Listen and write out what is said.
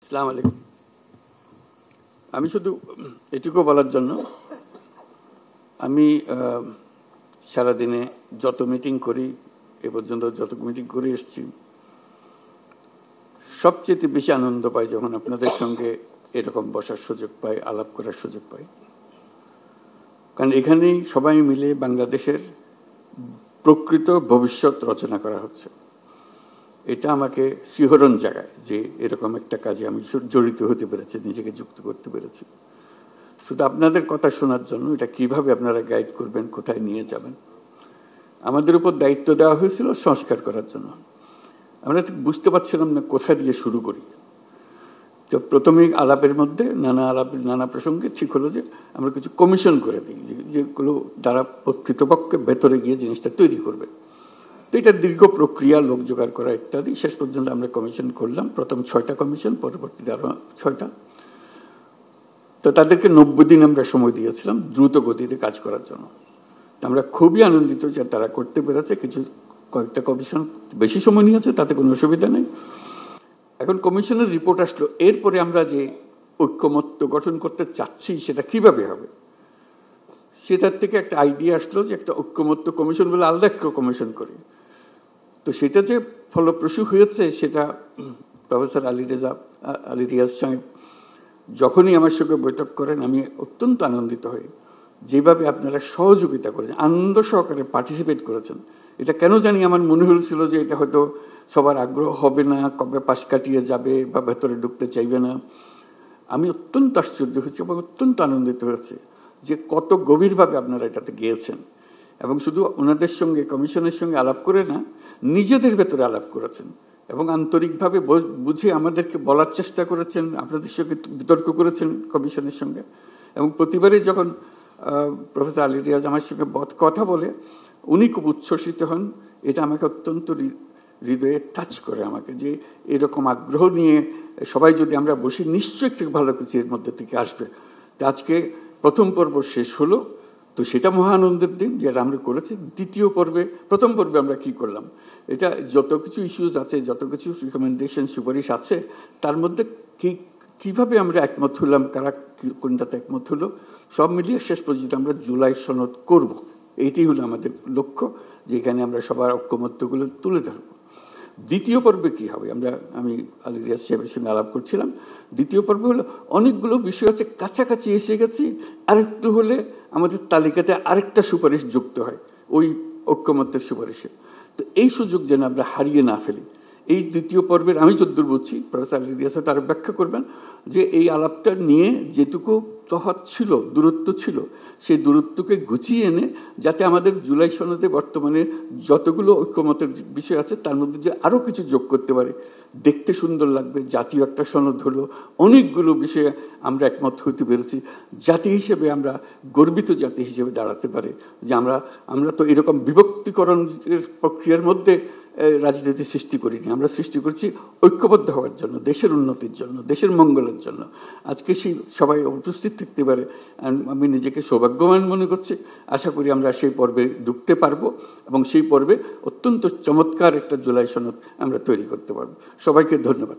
আসসালামু আলাইকুম। আমি শুধু এটুকু বলার জন্য, আমি সারাদিনে যত মিটিং করি, এ পর্যন্ত যত মিটিং করে এসেছি, সবচেয়ে বেশি আনন্দ পাই যখন আপনাদের সঙ্গে এরকম বসার সুযোগ পাই, আলাপ করার সুযোগ পাই। কারণ এখানেই সবাই মিলে বাংলাদেশের প্রকৃত ভবিষ্যৎ রচনা করা হচ্ছে। এটা আমাকে শিহরণ জাগায় যে এরকম একটা কাজে আমি জড়িত হতে পেরেছি, নিজেকে যুক্ত করতে পেরেছি। শুধু আপনাদের কথা শোনার জন্য, এটা কিভাবে আপনারা গাইড করবেন, কোথায় নিয়ে যাবেন। আমাদের উপর দায়িত্ব দেওয়া হয়েছিল সংস্কার করার জন্য। আমরা ঠিক বুঝতে পারছিলাম না কোথা দিয়ে শুরু করি। তো প্রথমেই আলাপের মধ্যে নানা প্রসঙ্গে ঠিক হলো যে আমরা কিছু কমিশন করে দিই, যেগুলো দ্বারা কর্তৃপক্ষে ভেতরে গিয়ে জিনিসটা তৈরি করবে। তো এটা দীর্ঘ প্রক্রিয়া, লোক জোগাড় করা ইত্যাদি। শেষ পর্যন্ত আমরা কমিশন করলাম, প্রথম 6টা কমিশন, পরবর্তীতে আরো 6টা। তো তাদেরকে 90 দিন আমরা সময় দিয়েছিলাম দ্রুত গতিতে কাজ করার জন্য। আমরা খুবই আনন্দিত যে তারা করতে পেরেছে। কয়েকটা কমিশন বেশি সময় নিয়েছে, তাতে কোনো অসুবিধা নেই। এখন কমিশনের রিপোর্ট আসলো, এরপরে আমরা যে ঐক্যমত্য গঠন করতে চাচ্ছি সেটা কিভাবে হবে, সেটার থেকে একটা আইডিয়া আসলো যে একটা ঐক্যমত্য কমিশন বলে আলাদা একটা কমিশন করি। তো সেটা যে ফলপ্রসূ হয়েছে, সেটা প্রফেসর আলী রিয়াজ সাহেব যখনই আমার সঙ্গে বৈঠক করেন, আমি অত্যন্ত আনন্দিত হই যেভাবে আপনারা সহযোগিতা করেছেন, আনন্দ সহকারে পার্টিসিপেট করেছেন। এটা কেন জানি আমার মনে হয়েছিল যে এটা হয়তো সবার আগ্রহ হবে না, কবে পাশ কাটিয়ে যাবে বা ভেতরে ঢুকতে চাইবে না। আমি অত্যন্ত আশ্চর্য হয়েছি এবং অত্যন্ত আনন্দিত হয়েছে যে কত গভীরভাবে আপনারা এটাতে গিয়েছেন। এবং শুধু ওনাদের সঙ্গে, কমিশনের সঙ্গে আলাপ করে না, নিজেদের ভেতরে আলাপ করেছেন এবং আন্তরিকভাবে বুঝে আমাদেরকে বলার চেষ্টা করেছেন, আপনাদের সঙ্গে বিতর্ক করেছেন কমিশনের সঙ্গে। এবং প্রতিবারই যখন প্রফেসর আলী রিয়াজ আমার সঙ্গে কথা বলে, উনি খুব উচ্ছ্বসিত হন। এটা আমাকে অত্যন্ত হৃদয়ে টাচ করে আমাকে, যে এরকম আগ্রহ নিয়ে সবাই যদি আমরা বসি, নিশ্চয়ই একটু ভালো কিছু এর মধ্যে থেকে আসবে। তো আজকে প্রথম পর্ব শেষ হলো, তো সেটা মহা আনন্দের দিন যেটা আমরা করেছি। দ্বিতীয় পর্বে, প্রথম পর্বে আমরা কি করলাম, এটা যত কিছু ইস্যুজ আছে, যত কিছু রিকমেন্ডেশন, সুপারিশ আছে, তার মধ্যে কিভাবে আমরা একমত হলাম, কারা কোনটাতে একমত হলো, সব মিলিয়ে শেষ পর্যন্ত আমরা জুলাই সনদ করব। এইটি হলো আমাদের লক্ষ্য, যেখানে আমরা সবার ঐক্যমত্যগুলো তুলে ধরবো। দ্বিতীয় পর্বে কি হবে, আমি আলী রিয়াজ সাহেবের সঙ্গে আলাপ করছিলাম। দ্বিতীয় পর্বে হলো অনেকগুলো বিষয় আছে, কাছাকাছি এসে গেছি, আরেকটু হলে আমাদের তালিকাতে আরেকটা সুপারিশ যুক্ত হয় ওই ঐক্যমত্যের সুপারিশে। তো এই সুযোগ যেন আমরা হারিয়ে না ফেলি। এই দ্বিতীয় পর্বের আমি যদ্দূর বুঝছি, প্রফেসর আলী রিয়াজ তার ব্যাখ্যা করবেন, যে এই আলাপটা নিয়ে যেটুকু তফাৎ ছিল, দূরত্ব ছিল, সেই দূরত্বকে গুছিয়ে এনে যাতে আমাদের জুলাই সনদে বর্তমানে যতগুলো ঐক্যমতের বিষয় আছে তার মধ্যে যে আরো কিছু যোগ করতে পারে, দেখতে সুন্দর লাগবে। জাতীয় একটা সনদ হলো, অনেকগুলো বিষয়ে আমরা একমত হতে পেরেছি। জাতি হিসেবে আমরা গর্বিত জাতি হিসেবে দাঁড়াতে পারে যে আমরা তো এরকম বিভক্তিকরণের প্রক্রিয়ার মধ্যে রাজনীতি সৃষ্টি করিনি। আমরা সৃষ্টি করছি ঐক্যবদ্ধ হওয়ার জন্য, দেশের উন্নতির জন্য, দেশের মঙ্গলের জন্য। আজকে সেই সবাই উপস্থিত থাকতে পারে, আমি নিজেকে সৌভাগ্যবান মনে করছি। আশা করি আমরা সেই পর্বে ঢুকতে পারবো এবং সেই পর্বে অত্যন্ত চমৎকার একটা জুলাই সনদ আমরা তৈরি করতে পারবো। সবাইকে ধন্যবাদ।